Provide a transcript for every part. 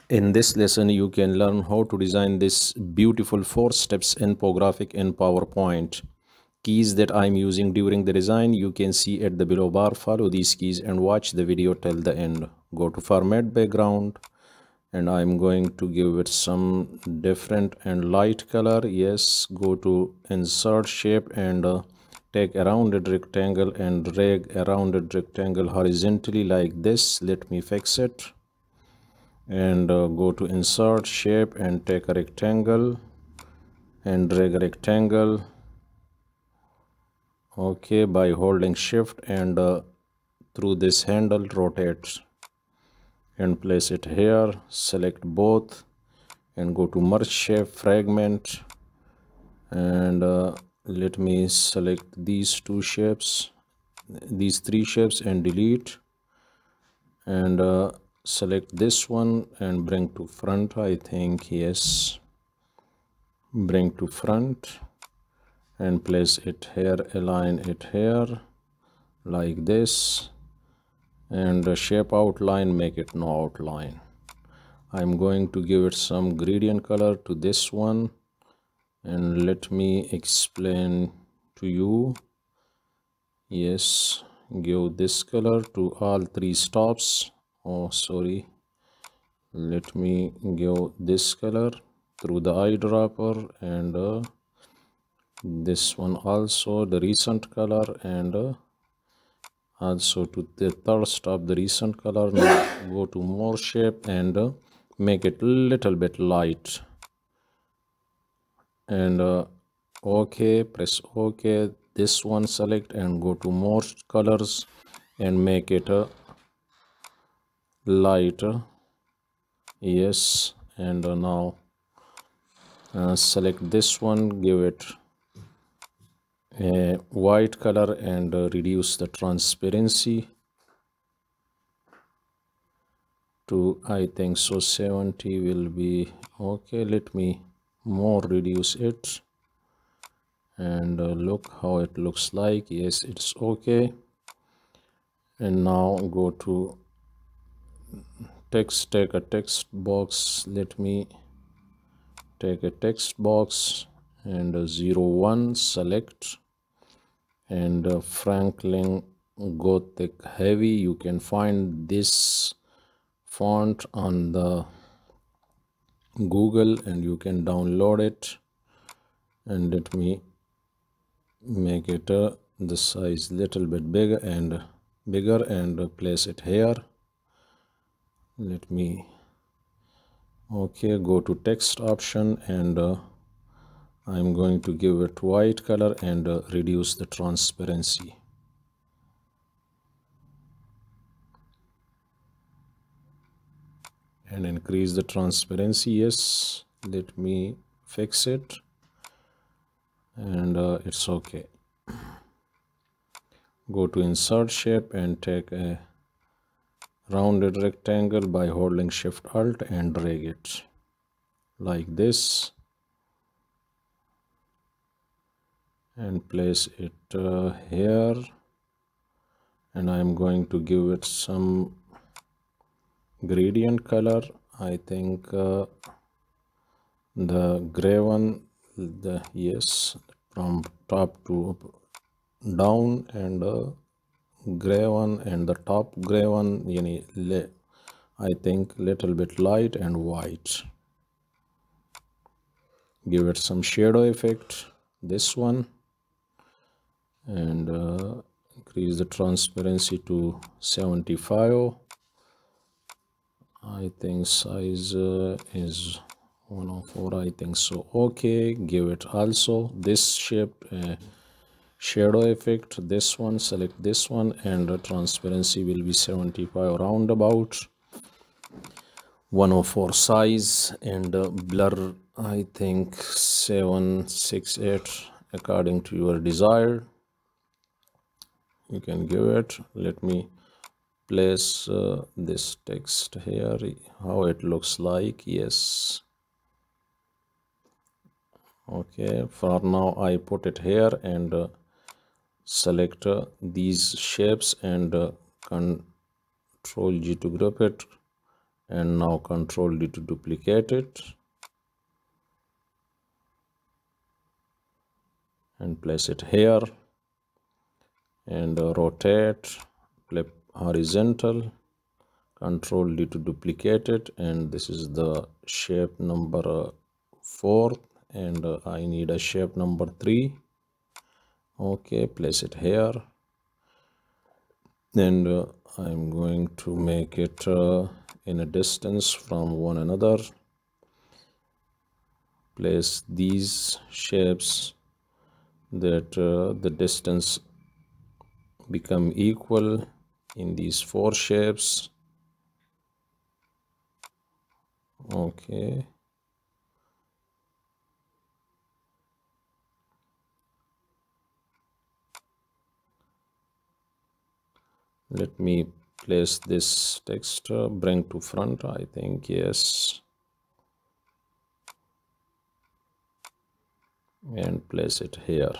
In this lesson, you can learn how to design this beautiful 4 steps infographic in PowerPoint. Keys that I'm using during the design, you can see at the below bar. Follow these keys and watch the video till the end. Go to format background and I'm going to give it some different and light color. Yes, go to insert shape and take a rounded rectangle and drag a rounded rectangle horizontally like this. Let me fix it. And go to insert shape and take a rectangle and drag a rectangle, okay, by holding shift and through this handle rotate and place it here. Select both and go to merge shape fragment and let me select these three shapes and delete and select this one and bring to front. I think, yes, bring to front and place it here, align it here like this, and the shape outline, make it no outline. I'm going to give it some gradient color to this one, and let me explain to you. Yes, give this color to all 3 stops. Oh, sorry, let me give this color through the eyedropper and this one also the recent color, and also to the third stop the recent color. Now go to more shape and make it little bit light and okay, press ok. This one select and go to more colors and make it lighter. Yes, and now select this one, give it a white color and reduce the transparency to, I think so, 70 will be okay. Let me more reduce it and look how it looks like. Yes, it's okay. And now go to text, take a text box. Let me take a text box and 01 select and Franklin Gothic heavy. You can find this font on the Google and you can download it. And let me make it the size little bit bigger and place it here. Let me, okay, go to text option and I'm going to give it white color and reduce the transparency. And increase the transparency. Yes, let me fix it and it's okay. Go to insert shape and take a rounded rectangle by holding shift alt and drag it like this and place it here, and I'm going to give it some gradient color. I think the gray one, yes, from top to down, and gray one and the top gray one, I think little bit light and white. Give it some shadow effect, this one, and increase the transparency to 75. I think size is 104, I think so. Okay, give it also this shape shadow effect, this one, select this one, and the transparency will be 75 roundabout. 104 size and blur, I think 768 according to your desire. You can give it. Let me place this text here, how it looks like. Yes, okay, for now I put it here and select these shapes and Control G to group it and now Control D to duplicate it and place it here, and rotate, flip horizontal, Control D to duplicate it, and this is the shape number 4, and I need a shape number 3. Okay, place it here, and I'm going to make it in a distance from one another. Place these shapes that the distance become equal in these 4 shapes. Okay, let me place this text, bring to front, I think, yes, and place it here.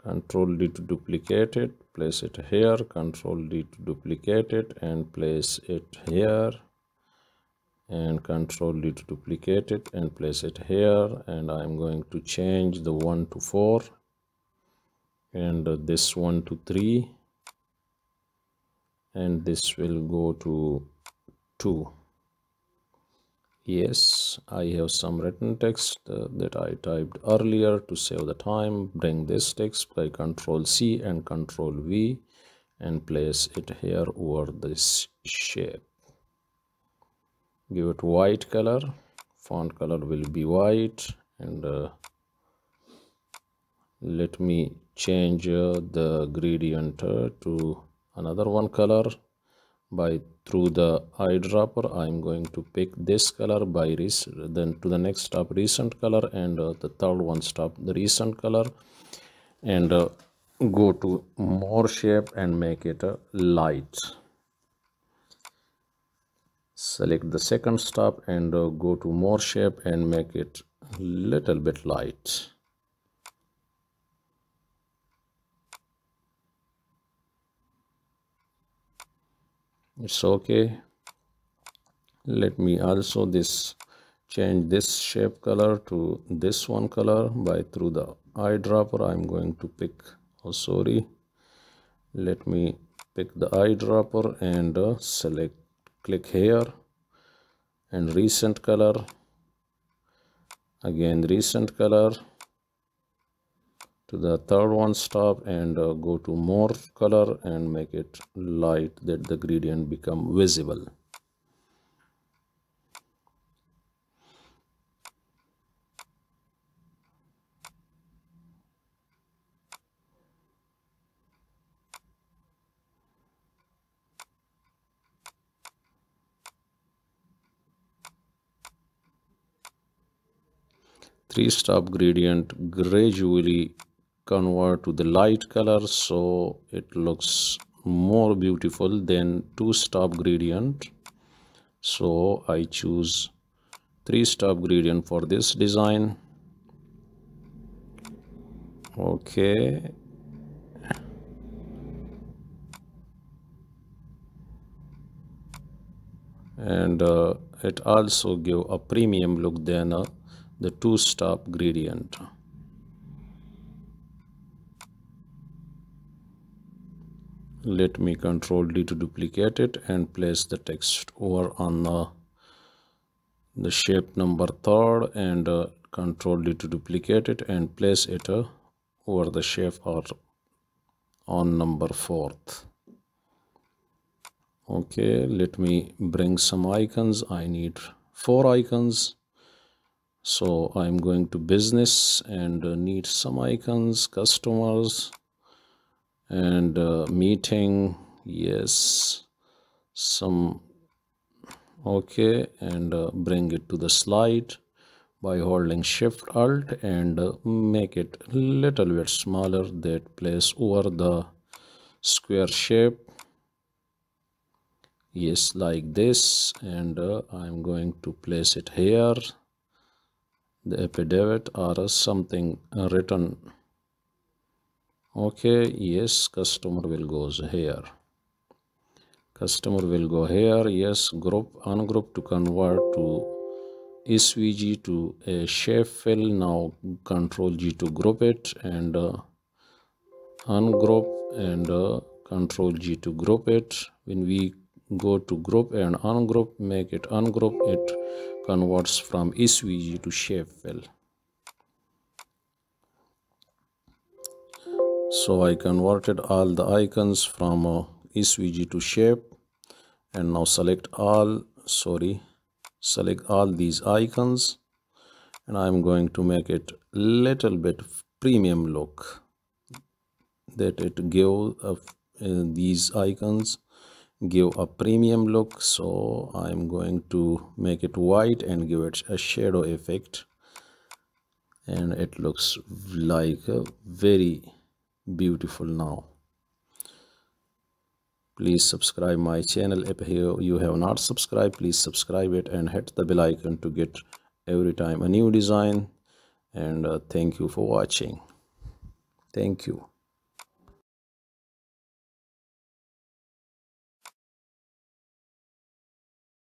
Control D to duplicate it, place it here, Control D to duplicate it and place it here, and Control D to duplicate it and place it here, and I'm going to change the 1 to 4 and this 1 to 3, and this will go to 2. Yes, I have some written text that I typed earlier. To save the time, bring this text by Control C and Control V and place it here over this shape. Give it white color, font color will be white, and let me change the gradient to another one color. By through the eyedropper, I'm going to pick this color, by then to the next stop recent color, and the third one stop the recent color, and go to more shape and make it light. Select the second stop and go to more shape and make it little bit light. It's okay. Let me also change this shape color to this one color. By through the eyedropper, I'm going to pick, let me pick the eyedropper and click here and recent color, again recent color, to the third one stop and go to more color and make it light, that the gradient become visible. Three-stop gradient gradually convert to the light color, so it looks more beautiful than two-stop gradient. So I choose three-stop gradient for this design. Okay, and it also give a premium look than the two-stop gradient. Let me Control D to duplicate it and place the text over on the shape number 3rd, and Control D to duplicate it and place it over the shape or on number 4th. Okay, let me bring some icons. I need 4 icons. So I'm going to business and need some icons, customers, and meeting, yes, some. Okay, and bring it to the slide by holding Shift Alt and make it little bit smaller, that place over the square shape, yes, like this, and I'm going to place it here, the affidavit or something written. Okay, yes, customer will goes here. Customer will go here, yes, group, ungroup to convert to SVG to a shape fill. Now Control G to group it, and ungroup, and Control G to group it. When we go to group and ungroup, make it ungroup, it converts from SVG to shape fill. So I converted all the icons from SVG to shape, and now select all these icons, and I'm going to make it little bit premium look, that it give these icons give a premium look. So I'm going to make it white and give it a shadow effect, and it looks like very beautiful now. Please subscribe my channel. If you have not subscribed, please subscribe it and hit the bell icon to get every time a new design. And thank you for watching. Thank you.